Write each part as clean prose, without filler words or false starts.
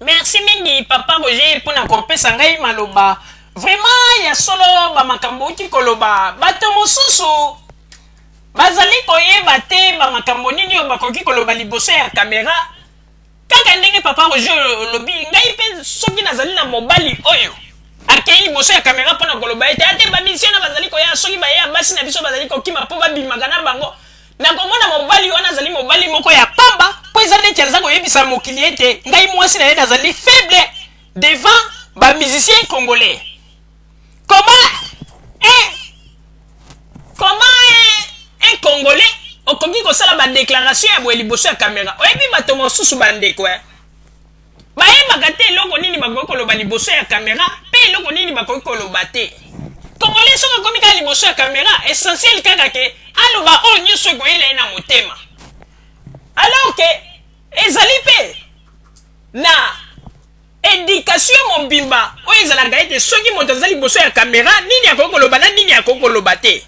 Merci mingi papa Roger pour na kopesa ngai maloba. Vraiment ya solo ba makambo uti koloba. Bato mosusu bazali koyeba te ba makambo nini yo bakoki koloba liboso ya kamera. Kaka ndenge papa Roger lobi ngai pe soki nazali na mobali oyo. Akei liboso ya kamera pona koloba ete ate ba mission na bazali koya soki ba ya basi na biso bazali kokima po ba bimaka na bango. Na komona mobali wana zali mobali moko ya pamba. Po ezali tiaza koyebisa mokili ete ngai mwasi na ye nazali faible devant ba musicien congolais. Comment un congolais okoki kosala ba déclaration ya boye liboso ya caméra oyebi bato mosusu bandeko bayebaka te eloko nini bakoki koloba liboso ya caméra mpe eloko nini bakoki koloba te. Congolais soki akomi kaka liboso ya caméra essentiel kaka ke aloba oyo nyonso ekoyela ye na motema, alors ke ezali mpe na éducation mobimba oyo ezalaka ete soki moto aza liboso ya caméra nini akoki koloba na nini akoki koloba te.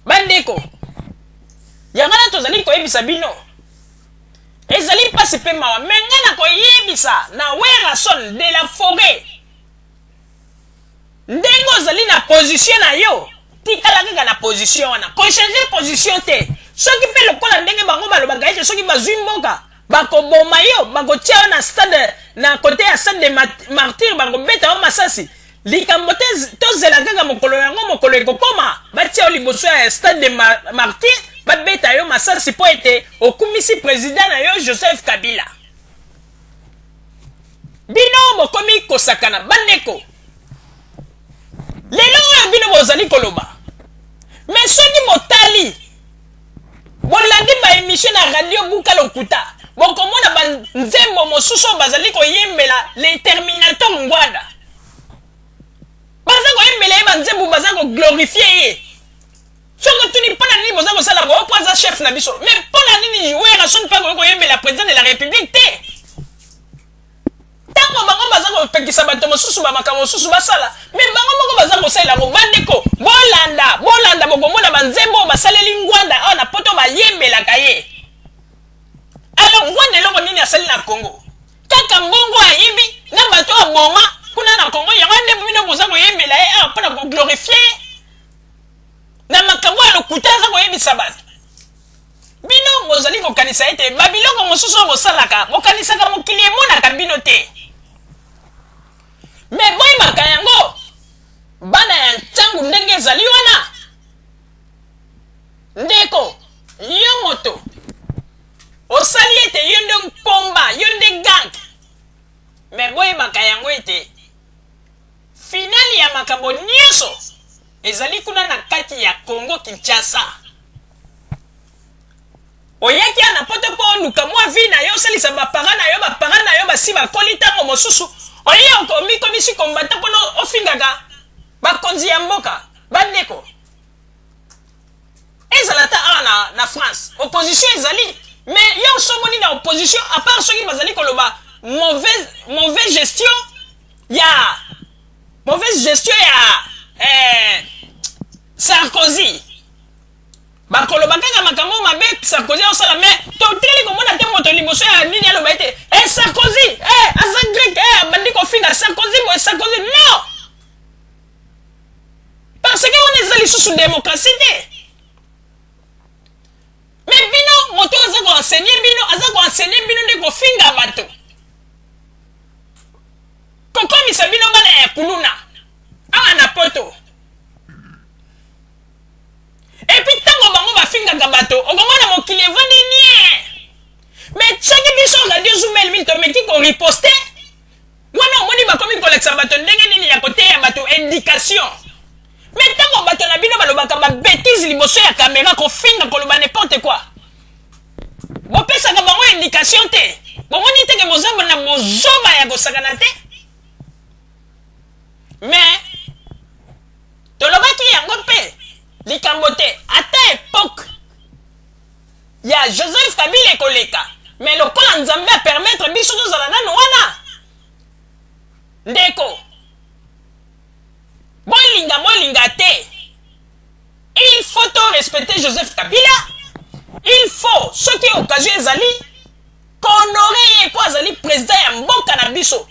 Bandeko yango na tozali koyebisa bino ezali mpasi mpe mawa me ngai na koyebisa na Werason de la forêt ndenge ozali na position na yo tikala kaka na position wana kochange position te. Soki mpe lokola ndenge bango balobaka ete soki bazwi mboka bakoboma yo bakotia yo na stade na kote ya stade de martyr bakobeta yo masasi likambo te tozela kaka mokolo yango mokolo ekokoma batia yo liboso ya stade de martyr babeta yo masasi po ete okumisi président na yo Joseph Kabila. Bino bokomi kosakana bandeko lelo oyo bino bozali koloba mais soki botali bolandi ba émission na radio Buka Lokuta bokomona banzembo mosusu bazali koyembela les Terminator Ngwanda baza koyembela ye banzembo baza koglorifier ye soki tuni mpona nini boza kosala bo po aza chef na biso mais mpona nini Werason mpe koyembela président de la république te. Tango bango baza kopekisa bato mosusu bamakambo mosusu basala mais bango moko baza kosalela bandeko bolanda bokomona banzembo basaleli Ngwanda awa na poto bayembelaka ye. Alors Ngwanda eloko nini asali na Congo kaka mbongo ayibi na bato aboma kuna na Congo yango nde bino boza koyembela ye awa mpona koglorifie na makambo ya lokuta aza koyebisa bato bino bozali kokanisa ete babiloko mosusu oyo bosalaka bokanisaka mokili emonaka bino te. Me boyebaka yango bana ya ntangu ndenge ezali wana ndeko yo moto osali ete yo nde mpomba yo nde gang. Me boyebaka yango ete finali ya makambo nyonso ezali kuna na kati ya Congo Kinshasa. Oyaki ana poto po luka mwa vi na yo salisa bapara na yo basi bakoli ntango mosusu oye okomi komisi kombata mpono ofingaka bakonzi ya mboka bandeko ezala ta awa na France opposition ezali mais yo somoni na opposition à part soki bazali koloba mauvaise gestion ya Sarkozy bakoloba kaka makambo mabe Sarkozy osala mais toteli komona te moto liboso ya nini aloba ete Sarkozy aza grec abandi kofinga Sarkozy non parce que on ezali susu démocratie te. Mais bino moto aza koenseigner bino nde kofinga bato kokomisa bino bana ya kuluna awa na poto. Et puis tango bango bafingaka bato okomona mokili evandi nie mais soki biso radio Zoomel mil tomeki koriposte wana omoni bakomi kolekisa bato ndenge nini ya koteya bato éducation. Mais tango bato na bino balobaka babétise liboso ya caméra kofinga koloba n'importe quoi bopesaka bango éducation te bomoni teke bozamba na bozoba ya kosakana te. Mais tolobaki yango mpe likambo te ata époque ya Joseph Kabila ekoleka mais lokola Nzambe a permettre biso tozala nano wana ndeko bolinga te. Il faut to respecter Joseph Kabila, il faut ce qui est occasion ezali honorer ye po azali président biso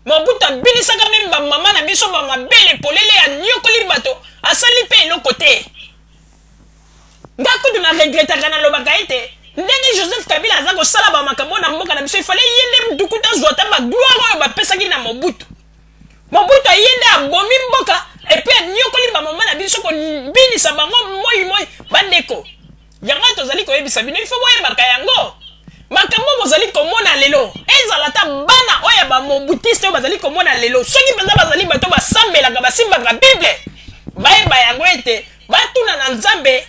Mobutu abinisaka même ba mama na biso ba mabele polele ya nyokoli bato asali pe eloko te ngako na regretaka na lobaka ete ndenge Joseph Kabila aza kosala ba makambo na mboka na biso ifale yende mtukuta zwata ba gloire oyo bapesaki na Mobutu ayende abomi mboka epe nyokoli ba mama na biso ko binisa bango moi bandeko yanga tozali koyebisa bino ifo boyebaka yango makambo bozali komona lelo ezala ta bana oya ba mobutiste oyo bazali komona lelo soki mpenza bazali bato basambelaka basimbaka bible bayeba yango ete batuna na nzambe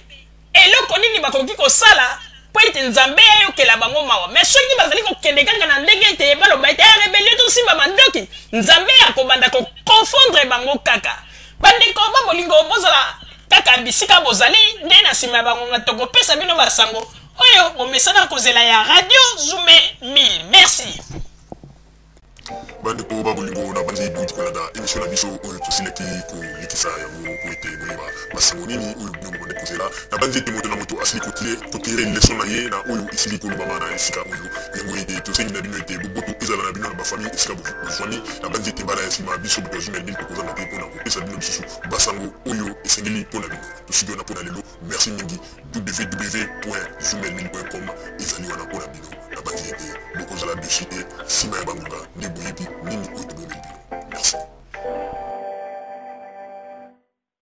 eloko nini bakoki kosala po ete nzambe ayokela bango mawa mais soki bazali kokende kaka na ndenge ete baloba ete rebelio tosimba mandoki nzambe akobanda koconfondre bango kaka bandeko ba bolingo bozala kaka bisika bozali nde na nsima ya bango nga tokopesa bino basango oyo bomesana kozela ya radio Zoomé 1000 merci bande ko babulingo na bandi buti kolanda émission na biso oyo tosileki kolekisa yango po ete boyeba masango nini oyo bino bobande kozela na bandi ete moto na moto asili kotire leson na ye na oyo esili kolobama na esika oyo yango ete tosengi na bino ete boboto ezala na bino na bafamille esika bozwani na bandi ete mbala ya nsima biso buto ya Zoomé 1000 tokozanga te mpona kopesa bino lisusu basango oyo esengeli mpona bino tosiki wana mpona lelo merci mingi www.zoomé1000.com ezali wana mpona bino na bandi ete bokozala dessus te nsima ya bangonga nde boyebi nini oyo tobomeli bino merci